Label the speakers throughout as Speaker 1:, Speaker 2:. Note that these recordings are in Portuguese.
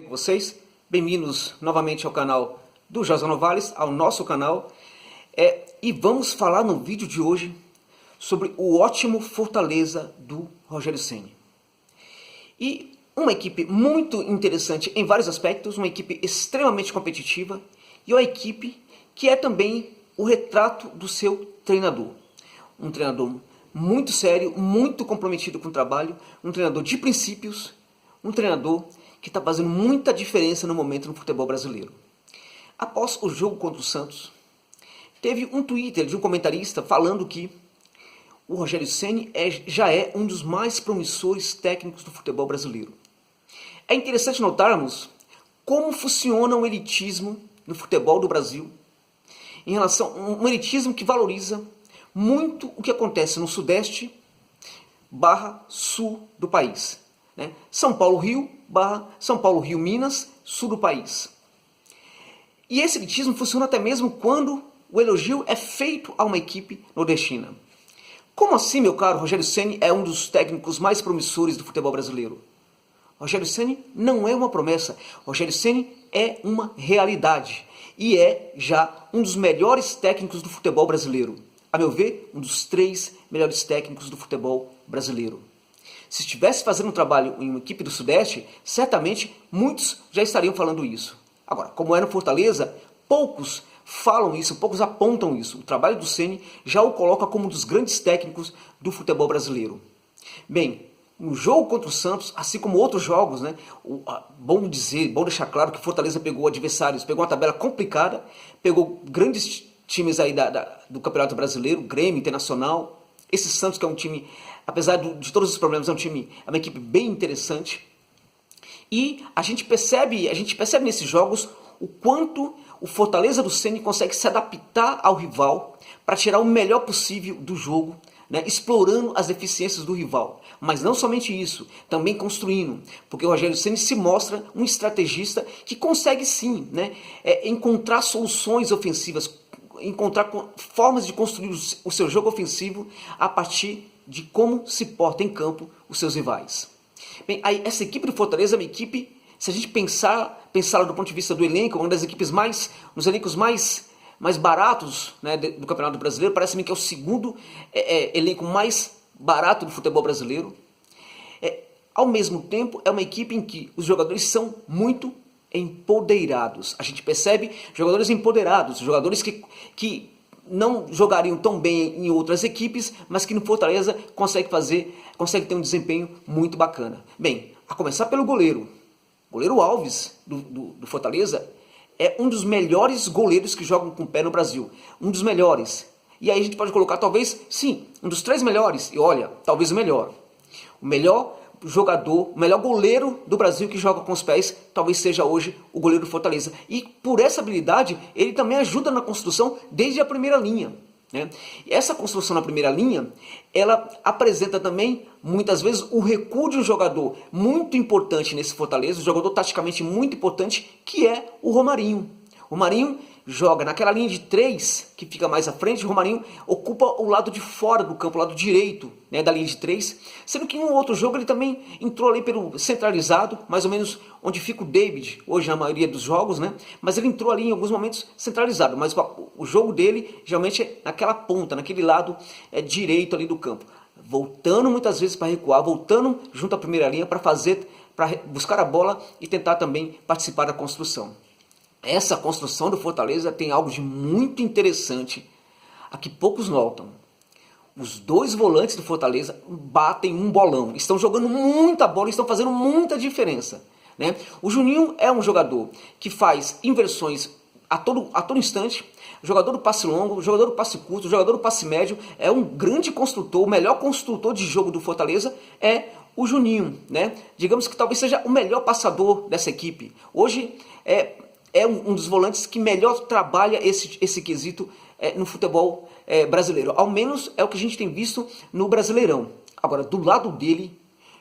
Speaker 1: Vocês, bem-vindos novamente ao canal do Josa Novales, ao nosso canal. E vamos falar no vídeo de hoje sobre o ótimo Fortaleza do Rogério Ceni. E uma equipe muito interessante em vários aspectos, uma equipe extremamente competitiva e uma equipe que é também o retrato do seu treinador. Um treinador muito sério, muito comprometido com o trabalho, um treinador de princípios, um treinador que está fazendo muita diferença no momento no futebol brasileiro. Após o jogo contra o Santos, teve um Twitter de um comentarista falando que o Rogério Ceni já é um dos mais promissores técnicos do futebol brasileiro. É interessante notarmos como funciona o elitismo no futebol do Brasil, em relação a um elitismo que valoriza muito o que acontece no Sudeste / Sul do país. São Paulo-Rio / São Paulo-Rio Minas, sul do país. E esse elitismo funciona até mesmo quando o elogio é feito a uma equipe nordestina. Como assim, meu caro? Rogério Ceni é um dos técnicos mais promissores do futebol brasileiro. Rogério Ceni não é uma promessa. Rogério Ceni é uma realidade. E é já um dos melhores técnicos do futebol brasileiro. A meu ver, um dos 3 melhores técnicos do futebol brasileiro. Se estivesse fazendo um trabalho em uma equipe do Sudeste, certamente muitos já estariam falando isso. Agora, como é no Fortaleza, poucos falam isso, poucos apontam isso. O trabalho do Ceni já o coloca como um dos grandes técnicos do futebol brasileiro. Bem, no jogo contra o Santos, assim como outros jogos, bom deixar claro que o Fortaleza pegou adversários, pegou uma tabela complicada, pegou grandes times aí do Campeonato Brasileiro, Grêmio, Internacional. Esse Santos, que é um time, apesar de todos os problemas, é uma equipe bem interessante. E a gente percebe nesses jogos o quanto o Fortaleza do Ceni consegue se adaptar ao rival para tirar o melhor possível do jogo, explorando as deficiências do rival. Mas não somente isso, também construindo, porque o Rogério Ceni se mostra um estrategista que consegue sim encontrar soluções ofensivas, encontrar formas de construir o seu jogo ofensivo a partir de como se porta em campo os seus rivais. Bem, aí essa equipe do Fortaleza é uma equipe, se a gente pensar do ponto de vista do elenco, uma das equipes nos elencos mais baratos do Campeonato Brasileiro, parece-me que é o segundo elenco mais barato do futebol brasileiro. Ao mesmo tempo, é uma equipe em que os jogadores são muito empoderados. A gente percebe jogadores empoderados, jogadores que não jogariam tão bem em outras equipes, mas que no Fortaleza consegue ter um desempenho muito bacana. Bem, a começar pelo goleiro. O goleiro Alves, do Fortaleza, é um dos melhores goleiros que jogam com o pé no Brasil. Um dos melhores. E aí a gente pode colocar, talvez, sim, um dos 3 melhores. E olha, talvez o melhor. O melhor jogador, o melhor goleiro do Brasil que joga com os pés, talvez seja hoje o goleiro do Fortaleza. E por essa habilidade, ele também ajuda na construção desde a primeira linha. E essa construção na primeira linha, ela apresenta também, muitas vezes, o recuo de um jogador muito importante nesse Fortaleza, um jogador taticamente muito importante, que é o Romarinho. O Romarinho joga naquela linha de 3, que fica mais à frente. O Romarinho ocupa o lado de fora do campo, o lado direito da linha de 3, sendo que em um outro jogo ele também entrou ali pelo centralizado, mais ou menos onde fica o David, hoje na maioria dos jogos, mas ele entrou ali em alguns momentos centralizado, mas o jogo dele geralmente é naquela ponta, naquele lado direito ali do campo, voltando muitas vezes para recuar, voltando junto à primeira linha para buscar a bola e tentar também participar da construção. Essa construção do Fortaleza tem algo de muito interessante, a que poucos notam. Os 2 volantes do Fortaleza batem um bolão, estão jogando muita bola, estão fazendo muita diferença. O Juninho é um jogador que faz inversões a todo instante, jogador do passe longo, jogador do passe curto, jogador do passe médio, é um grande construtor, o melhor construtor de jogo do Fortaleza é o Juninho. Digamos que talvez seja o melhor passador dessa equipe. Hoje é um dos volantes que melhor trabalha esse quesito no futebol brasileiro. Ao menos é o que a gente tem visto no Brasileirão. Agora, do lado dele,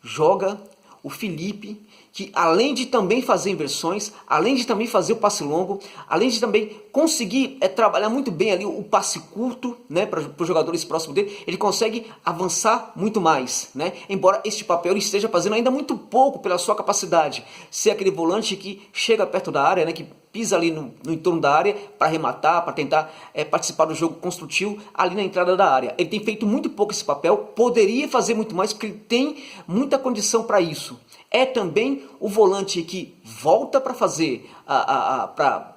Speaker 1: joga o Felipe, que além de também fazer inversões, além de também fazer o passe longo, além de também conseguir trabalhar muito bem ali o passe curto, né, para os jogadores próximos dele, ele consegue avançar muito mais, né? Embora este papel ele esteja fazendo ainda muito pouco pela sua capacidade, ser aquele volante que chega perto da área, né, que pisa ali no entorno da área para arrematar, para tentar participar do jogo construtivo ali na entrada da área. Ele tem feito muito pouco esse papel, poderia fazer muito mais porque ele tem muita condição para isso. É também o volante que volta para fazer, para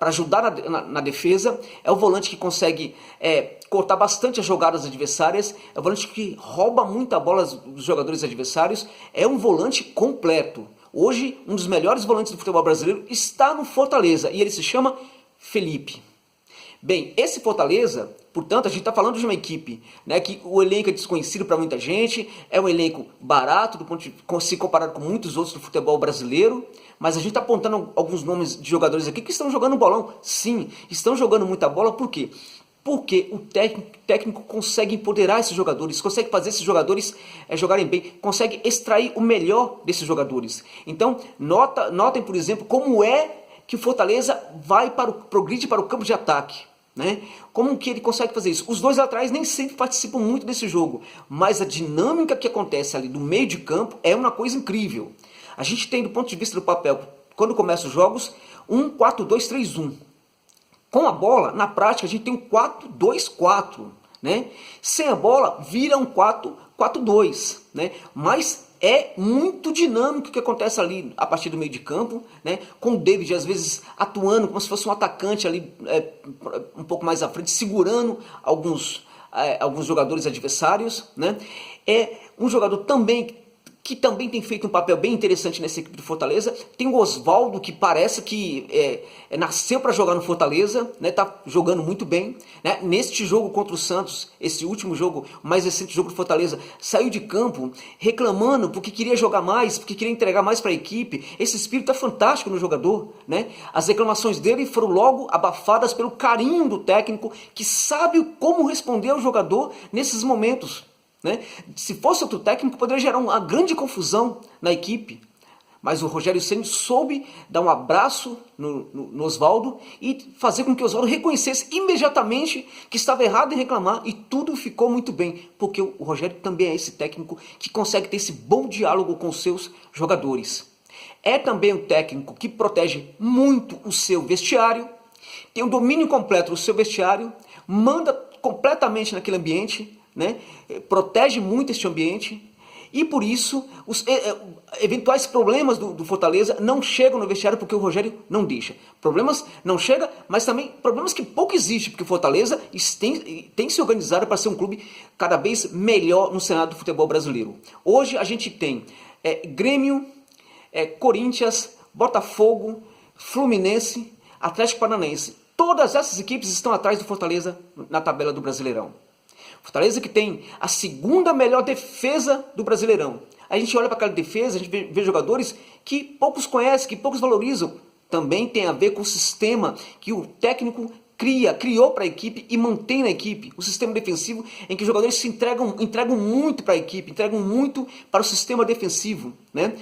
Speaker 1: ajudar na defesa, é o volante que consegue cortar bastante as jogadas adversárias, é o volante que rouba muita bola dos jogadores adversários, é um volante completo. Hoje, um dos melhores volantes do futebol brasileiro está no Fortaleza e ele se chama Felipe. Bem, esse Fortaleza, portanto, a gente está falando de uma equipe, né, que o elenco é desconhecido para muita gente, é um elenco barato se comparado com muitos outros do futebol brasileiro, mas a gente está apontando alguns nomes de jogadores aqui que estão jogando bolão. Sim, estão jogando muita bola, por quê? Porque o técnico consegue empoderar esses jogadores, consegue fazer esses jogadores jogarem bem, consegue extrair o melhor desses jogadores. Então, notem, por exemplo, como é que o Fortaleza vai progride para o campo de ataque. Né? Como que ele consegue fazer isso? Os dois laterais nem sempre participam muito desse jogo, mas a dinâmica que acontece ali do meio de campo é uma coisa incrível. A gente tem, do ponto de vista do papel, quando começam os jogos, 1-4-2-3-1. Com a bola, na prática, a gente tem um 4-2-4. Né? Sem a bola, vira um 4-4-2. Né? Mas é muito dinâmico o que acontece ali a partir do meio de campo, né? Com o David às vezes atuando como se fosse um atacante ali um pouco mais à frente, segurando alguns jogadores adversários, né? É um jogador também que também tem feito um papel bem interessante nessa equipe do Fortaleza. Tem o Oswaldo, que parece que nasceu para jogar no Fortaleza, né? Tá jogando muito bem. Né? Neste jogo contra o Santos, esse último jogo, o mais recente jogo do Fortaleza, saiu de campo reclamando porque queria jogar mais, porque queria entregar mais para a equipe. Esse espírito é fantástico no jogador. Né? As reclamações dele foram logo abafadas pelo carinho do técnico, que sabe como responder ao jogador nesses momentos. Né? Se fosse outro técnico, poderia gerar uma grande confusão na equipe. Mas o Rogério Ceni soube dar um abraço no Oswaldo e fazer com que o Oswaldo reconhecesse imediatamente que estava errado em reclamar, e tudo ficou muito bem, porque o Rogério também é esse técnico que consegue ter esse bom diálogo com os seus jogadores. É também um técnico que protege muito o seu vestiário, tem um domínio completo do seu vestiário, manda completamente naquele ambiente, né? Protege muito este ambiente, e por isso os eventuais problemas do Fortaleza não chegam no vestiário porque o Rogério não deixa. Problemas não chegam, mas também problemas que pouco existem, porque o Fortaleza tem se organizado para ser um clube cada vez melhor no cenário do futebol brasileiro. Hoje a gente tem Grêmio, Corinthians, Botafogo, Fluminense, Atlético Paranaense. Todas essas equipes estão atrás do Fortaleza na tabela do Brasileirão. Fortaleza que tem a segunda melhor defesa do Brasileirão. A gente olha para aquela defesa, a gente vê jogadores que poucos conhecem, que poucos valorizam. Também tem a ver com o sistema que o técnico criou para a equipe e mantém na equipe. O sistema defensivo em que os jogadores se entregam muito para a equipe, entregam muito para o sistema defensivo. Né?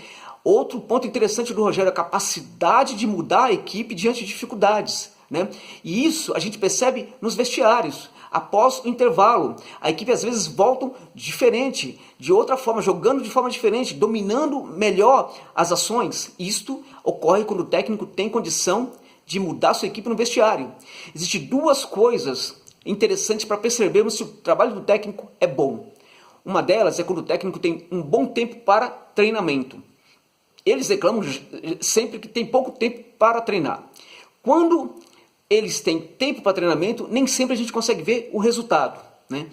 Speaker 1: Outro ponto interessante do Rogério é a capacidade de mudar a equipe diante de dificuldades. Né? E isso a gente percebe nos vestiários. Após o intervalo, a equipe às vezes volta diferente, de outra forma, jogando de forma diferente, dominando melhor as ações. Isto ocorre quando o técnico tem condição de mudar sua equipe no vestiário. Existem duas coisas interessantes para percebermos se o trabalho do técnico é bom. Uma delas é quando o técnico tem um bom tempo para treinamento. Eles reclamam sempre que tem pouco tempo para treinar. Quando eles têm tempo para treinamento, nem sempre a gente consegue ver o resultado. Né?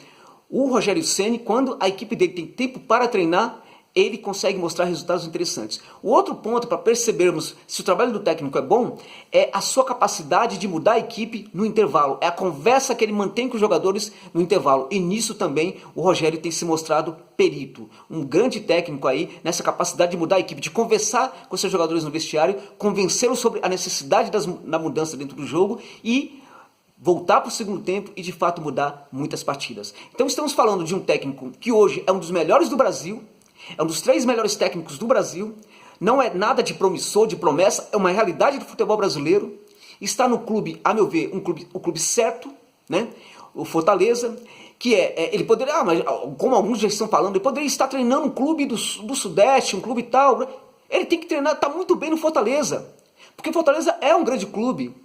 Speaker 1: O Rogério Ceni, quando a equipe dele tem tempo para treinar, ele consegue mostrar resultados interessantes. O outro ponto para percebermos se o trabalho do técnico é bom é a sua capacidade de mudar a equipe no intervalo. É a conversa que ele mantém com os jogadores no intervalo. E nisso também o Rogério tem se mostrado perito. Um grande técnico aí nessa capacidade de mudar a equipe, de conversar com seus jogadores no vestiário, convencê-los sobre a necessidade da mudança dentro do jogo e voltar para o segundo tempo e de fato mudar muitas partidas. Então estamos falando de um técnico que hoje é um dos melhores do Brasil, é um dos 3 melhores técnicos do Brasil, não é nada de promissor, de promessa, é uma realidade do futebol brasileiro. Está no clube, a meu ver, o clube certo, né? O Fortaleza, que ele poderia, mas como alguns já estão falando, ele poderia estar treinando um clube do Sudeste, um clube tal. Ele tem que treinar, está muito bem no Fortaleza, porque o Fortaleza é um grande clube.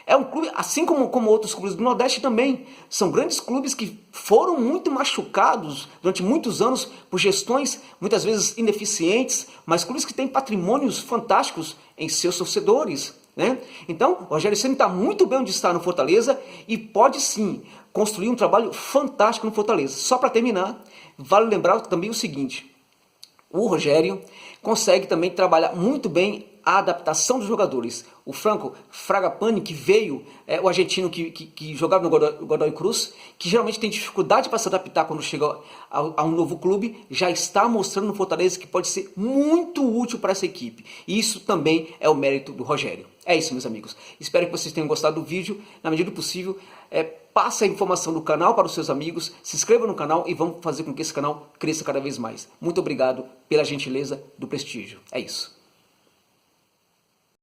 Speaker 1: É um clube, assim como outros clubes do Nordeste também, são grandes clubes que foram muito machucados durante muitos anos por gestões muitas vezes ineficientes, mas clubes que têm patrimônios fantásticos em seus torcedores, né? Então, o Rogério Ceni está muito bem onde está no Fortaleza e pode sim construir um trabalho fantástico no Fortaleza. Só para terminar, vale lembrar também o seguinte: o Rogério consegue também trabalhar muito bem a adaptação dos jogadores. O Franco Fragapane, que veio, o argentino que jogava no Godoy Cruz, que geralmente tem dificuldade para se adaptar quando chega a um novo clube, já está mostrando no Fortaleza que pode ser muito útil para essa equipe. E isso também é o mérito do Rogério. É isso, meus amigos. Espero que vocês tenham gostado do vídeo. Na medida do possível, passe a informação do canal para os seus amigos, se inscreva no canal e vamos fazer com que esse canal cresça cada vez mais. Muito obrigado pela gentileza do prestígio. É isso.